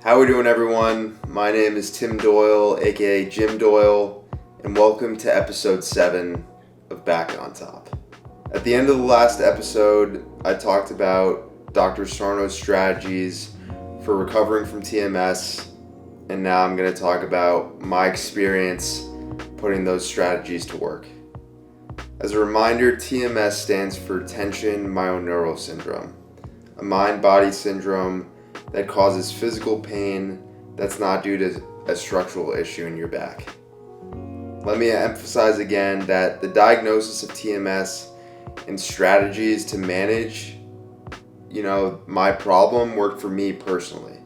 How we doing, everyone? My name is Tim Doyle, aka Jim Doyle, and welcome to episode 7 of Back on Top. At the end of the last episode, I talked about Dr. Sarno's strategies for recovering from TMS, and now I'm going to talk about my experience putting those strategies to work. As a reminder, TMS stands for Tension Myoneural Syndrome, a mind-body syndrome that causes physical pain that's not due to a structural issue in your back. Let me emphasize again that the diagnosis of TMS and strategies to manage, my problem worked for me personally.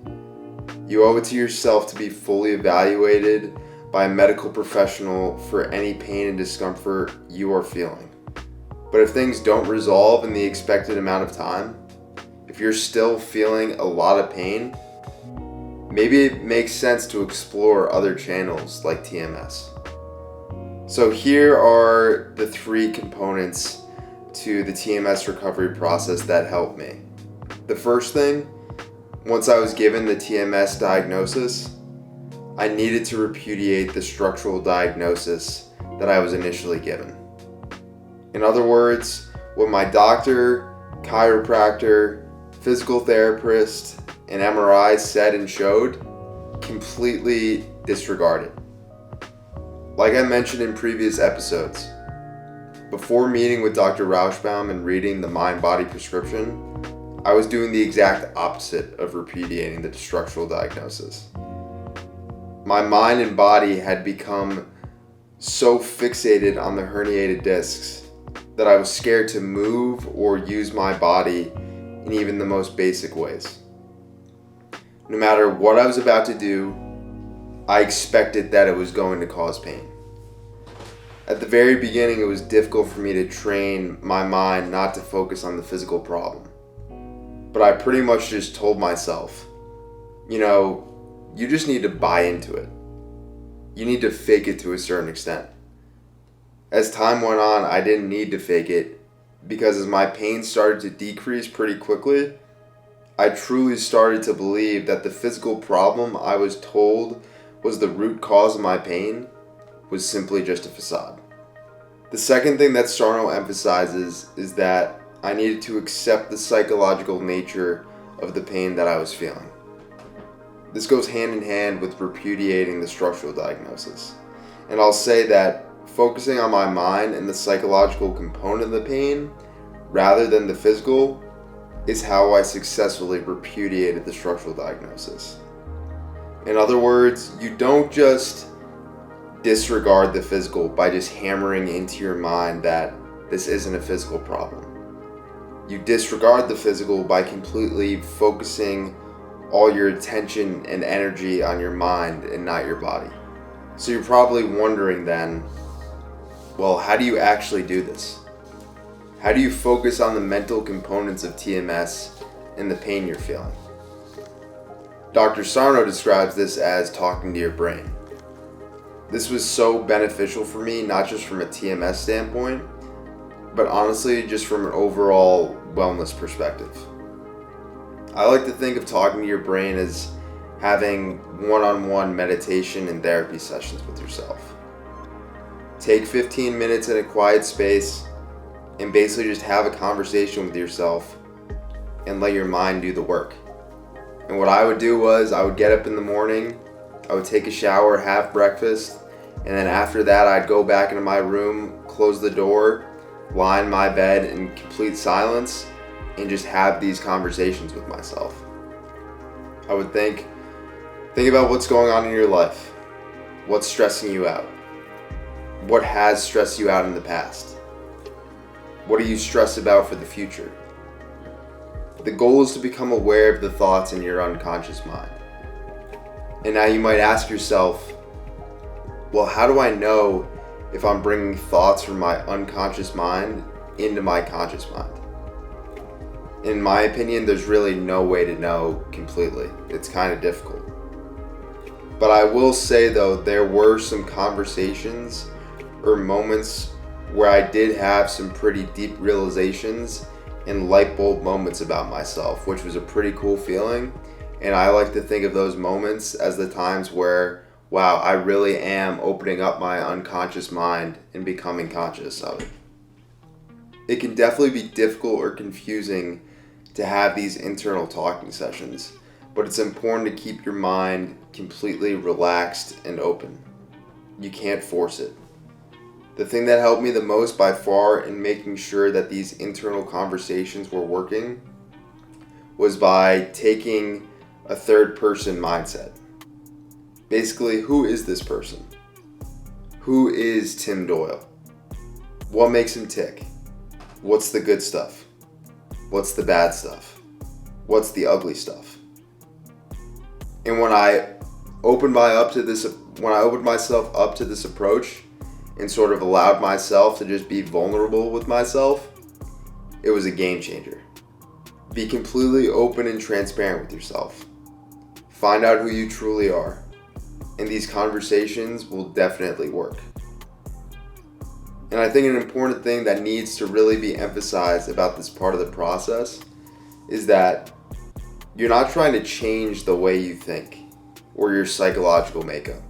You owe it to yourself to be fully evaluated by a medical professional for any pain and discomfort you are feeling. But if things don't resolve in the expected amount of time, if you're still feeling a lot of pain, maybe it makes sense to explore other channels like TMS. So here are the 3 components to the TMS recovery process that helped me. The first thing, once I was given the TMS diagnosis, I needed to repudiate the structural diagnosis that I was initially given. In other words, what my doctor, chiropractor, physical therapist, and MRI said and showed, completely disregarded. Like I mentioned in previous episodes, before meeting with Dr. Rauschbaum and reading the mind-body prescription, I was doing the exact opposite of repudiating the structural diagnosis. My mind and body had become so fixated on the herniated discs that I was scared to move or use my body in even the most basic ways. No matter what I was about to do, I expected that it was going to cause pain. At the very beginning, it was difficult for me to train my mind not to focus on the physical problem. But I pretty much just told myself, you just need to buy into it. You need to fake it to a certain extent. As time went on, I didn't need to fake it, because as my pain started to decrease pretty quickly, I truly started to believe that the physical problem I was told was the root cause of my pain was simply just a facade. The second thing that Sarno emphasizes is that I needed to accept the psychological nature of the pain that I was feeling. This goes hand in hand with repudiating the structural diagnosis. And I'll say that focusing on my mind and the psychological component of the pain, rather than the physical, is how I successfully repudiated the structural diagnosis. In other words, you don't just disregard the physical by just hammering into your mind that this isn't a physical problem. You disregard the physical by completely focusing all your attention and energy on your mind and not your body. So you're probably wondering then, well, how do you actually do this? How do you focus on the mental components of TMS and the pain you're feeling? Dr. Sarno describes this as talking to your brain. This was so beneficial for me, not just from a TMS standpoint, but honestly just from an overall wellness perspective. I like to think of talking to your brain as having one-on-one meditation and therapy sessions with yourself. Take 15 minutes in a quiet space and basically just have a conversation with yourself and let your mind do the work. And what I would do was I would get up in the morning, I would take a shower, have breakfast, and then after that I'd go back into my room, close the door, lie in my bed in complete silence, and just have these conversations with myself. I would think about what's going on in your life. What's stressing you out? What has stressed you out in the past? What are you stressed about for the future? The goal is to become aware of the thoughts in your unconscious mind. And now you might ask yourself, well, how do I know if I'm bringing thoughts from my unconscious mind into my conscious mind? In my opinion, there's really no way to know completely. It's kind of difficult. But I will say though, there were some conversations or moments where I did have some pretty deep realizations and light bulb moments about myself, which was a pretty cool feeling. And I like to think of those moments as the times where, wow, I really am opening up my unconscious mind and becoming conscious of it. It can definitely be difficult or confusing to have these internal talking sessions, but it's important to keep your mind completely relaxed and open. You can't force it. The thing that helped me the most by far in making sure that these internal conversations were working was by taking a third person mindset. Basically, who is this person? Who is Tim Doyle? What makes him tick? What's the good stuff? What's the bad stuff? What's the ugly stuff? And when I opened myself up to this approach and sort of allowed myself to just be vulnerable with myself, it was a game changer. Be completely open and transparent with yourself. Find out who you truly are, and these conversations will definitely work. And I think an important thing that needs to really be emphasized about this part of the process is that you're not trying to change the way you think or your psychological makeup.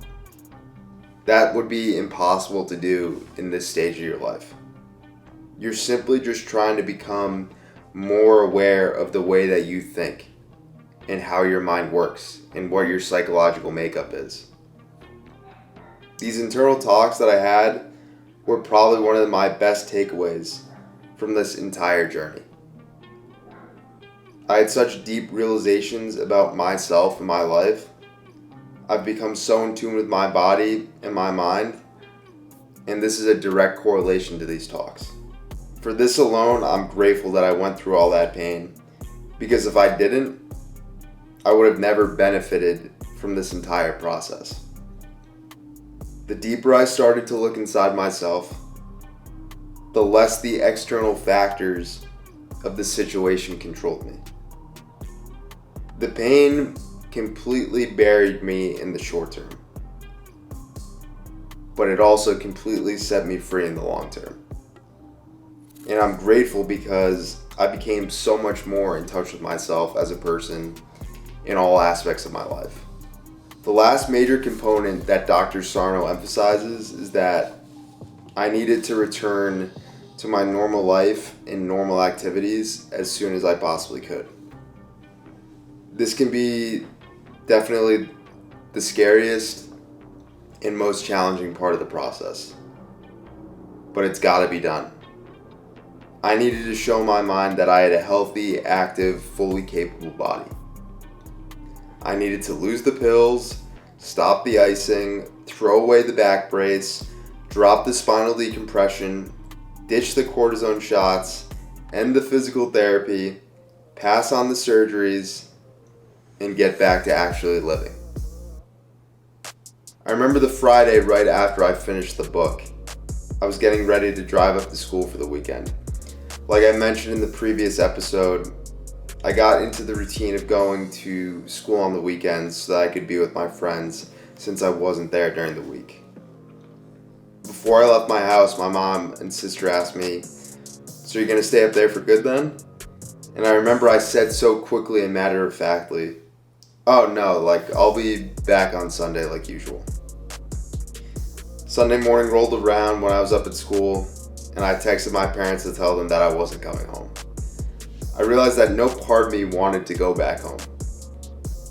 That would be impossible to do in this stage of your life. You're simply just trying to become more aware of the way that you think and how your mind works and what your psychological makeup is. These internal talks that I had were probably one of my best takeaways from this entire journey. I had such deep realizations about myself and my life. I've become so in tune with my body and my mind, and this is a direct correlation to these talks. For this alone, I'm grateful that I went through all that pain, because if I didn't, I would have never benefited from this entire process. The deeper I started to look inside myself, the less the external factors of the situation controlled me. The pain completely buried me in the short term, but it also completely set me free in the long term. And I'm grateful because I became so much more in touch with myself as a person in all aspects of my life. The last major component that Dr. Sarno emphasizes is that I needed to return to my normal life and normal activities as soon as I possibly could. This can be definitely the scariest and most challenging part of the process, but it's got to be done. I needed to show my mind that I had a healthy, active, fully capable body. I needed to lose the pills, stop the icing, throw away the back brace, drop the spinal decompression, ditch the cortisone shots, end the physical therapy, pass on the surgeries, and get back to actually living. I remember the Friday right after I finished the book. I was getting ready to drive up to school for the weekend. Like I mentioned in the previous episode, I got into the routine of going to school on the weekends so that I could be with my friends since I wasn't there during the week. Before I left my house, my mom and sister asked me, "So you're gonna stay up there for good then?" And I remember I said so quickly and matter-of-factly, "Oh no, I'll be back on Sunday like usual." Sunday morning rolled around when I was up at school, and I texted my parents to tell them that I wasn't coming home. I realized that no part of me wanted to go back home.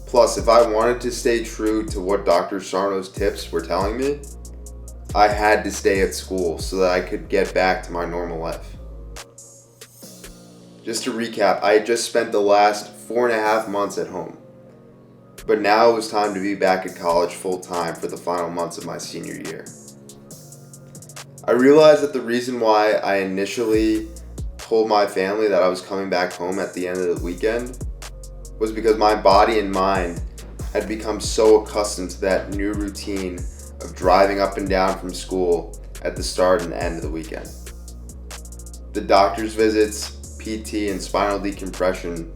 Plus, if I wanted to stay true to what Dr. Sarno's tips were telling me, I had to stay at school so that I could get back to my normal life. Just to recap, I had just spent the last 4.5 months at home. But now it was time to be back at college full time for the final months of my senior year. I realized that the reason why I initially told my family that I was coming back home at the end of the weekend was because my body and mind had become so accustomed to that new routine of driving up and down from school at the start and end of the weekend. The doctor's visits, PT, and spinal decompression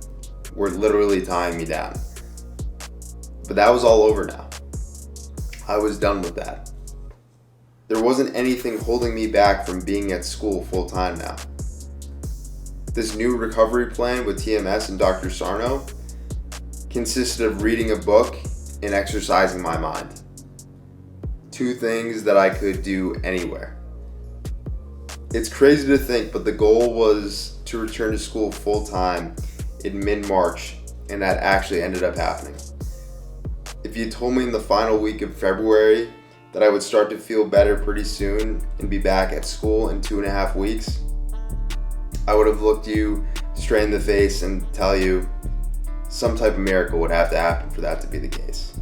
were literally tying me down. But that was all over now. I was done with that. There wasn't anything holding me back from being at school full time now. This new recovery plan with TMS and Dr. Sarno consisted of reading a book and exercising my mind. 2 things that I could do anywhere. It's crazy to think, but the goal was to return to school full time in mid-March, and that actually ended up happening. If you told me in the final week of February that I would start to feel better pretty soon and be back at school in 2.5 weeks, I would have looked you straight in the face and tell you some type of miracle would have to happen for that to be the case.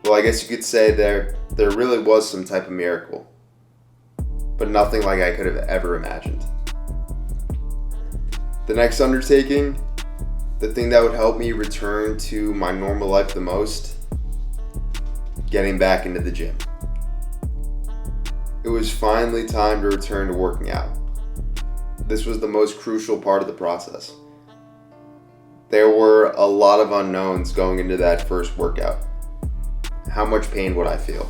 Well, I guess you could say there really was some type of miracle, but nothing like I could have ever imagined. The next undertaking, the thing that would help me return to my normal life the most, getting back into the gym. It was finally time to return to working out. This was the most crucial part of the process. There were a lot of unknowns going into that first workout. How much pain would I feel?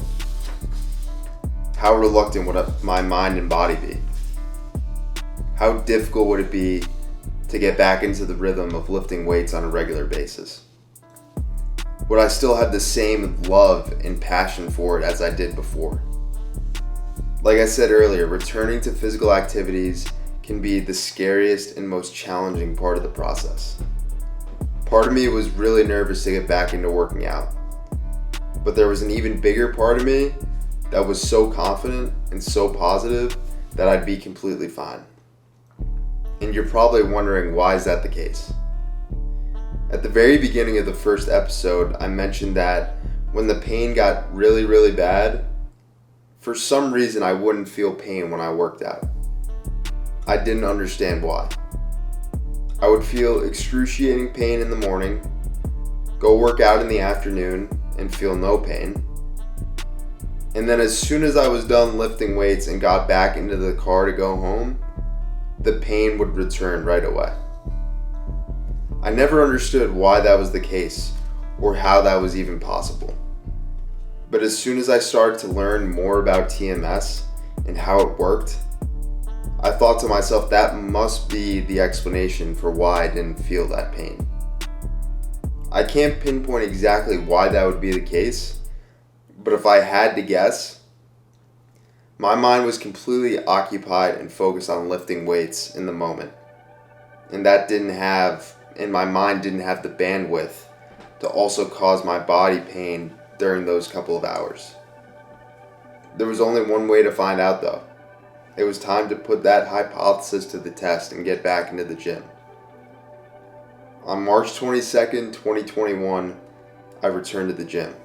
How reluctant would my mind and body be? How difficult would it be to get back into the rhythm of lifting weights on a regular basis? Would I still have the same love and passion for it as I did before? Like I said earlier, returning to physical activities can be the scariest and most challenging part of the process. Part of me was really nervous to get back into working out, but there was an even bigger part of me that was so confident and so positive that I'd be completely fine. And you're probably wondering, why is that the case? At the very beginning of the first episode, I mentioned that when the pain got really, really bad, for some reason I wouldn't feel pain when I worked out. I didn't understand why. I would feel excruciating pain in the morning, go work out in the afternoon and feel no pain. And then as soon as I was done lifting weights and got back into the car to go home, the pain would return right away. I never understood why that was the case or how that was even possible. But as soon as I started to learn more about TMS and how it worked, I thought to myself, that must be the explanation for why I didn't feel that pain. I can't pinpoint exactly why that would be the case, but if I had to guess, my mind was completely occupied and focused on lifting weights in the moment. And my mind didn't have the bandwidth to also cause my body pain during those couple of hours. There was only one way to find out though. It was time to put that hypothesis to the test and get back into the gym. On March 22nd, 2021, I returned to the gym.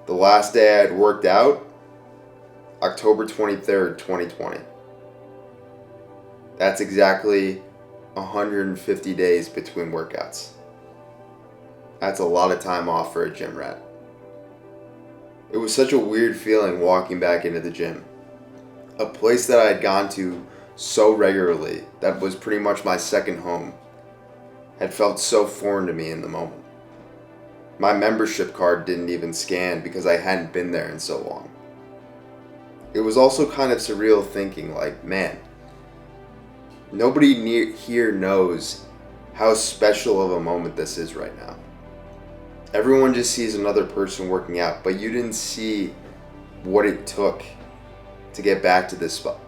The last day I had worked out, October 23rd, 2020. That's exactly 150 days between workouts. That's a lot of time off for a gym rat. It was such a weird feeling walking back into the gym. A place that I had gone to so regularly, that was pretty much my second home, had felt so foreign to me in the moment. My membership card didn't even scan because I hadn't been there in so long. It was also kind of surreal thinking like, man, nobody here knows how special of a moment this is right now. Everyone just sees another person working out, but you didn't see what it took to get back to this spot.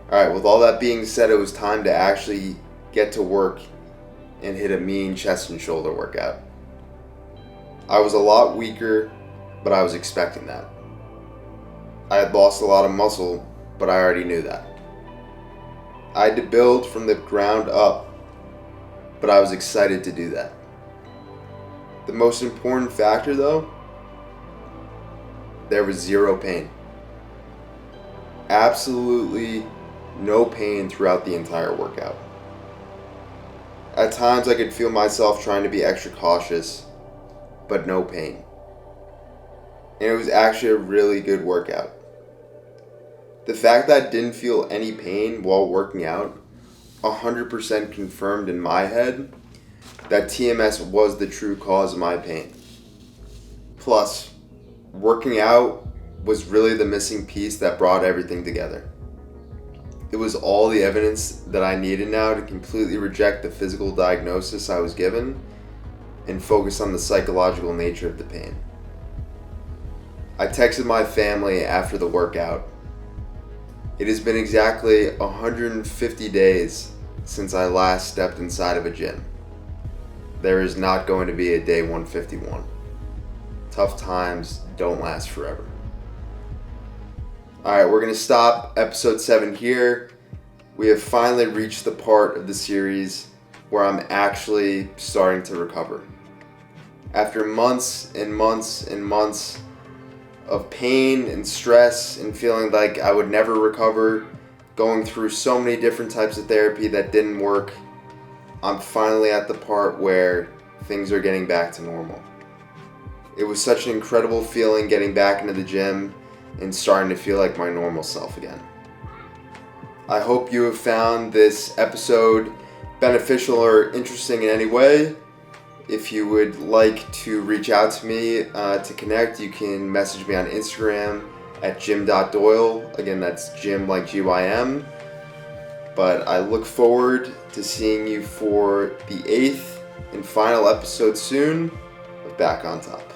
Alright, with all that being said, it was time to actually get to work and hit a mean chest and shoulder workout. I was a lot weaker, but I was expecting that. I had lost a lot of muscle, but I already knew that. I had to build from the ground up, but I was excited to do that. The most important factor though, there was zero pain. Absolutely no pain throughout the entire workout. At times I could feel myself trying to be extra cautious, but no pain. And it was actually a really good workout. The fact that I didn't feel any pain while working out 100% confirmed in my head that TMS was the true cause of my pain. Plus, working out was really the missing piece that brought everything together. It was all the evidence that I needed now to completely reject the physical diagnosis I was given and focus on the psychological nature of the pain. I texted my family after the workout. It has been exactly 150 days since I last stepped inside of a gym. There is not going to be a day 151. Tough times don't last forever. Alright, we're going to stop episode 7 here. We have finally reached the part of the series where I'm actually starting to recover. After months and months and months of pain and stress and feeling like I would never recover, going through so many different types of therapy that didn't work, I'm finally at the part where things are getting back to normal. It was such an incredible feeling getting back into the gym and starting to feel like my normal self again. I hope you have found this episode beneficial or interesting in any way. If you would like to reach out to me to connect, you can message me on Instagram at jim.doyle. Again, that's Jim like Gym. But I look forward to seeing you for the 8th and final episode soon of Back on Top.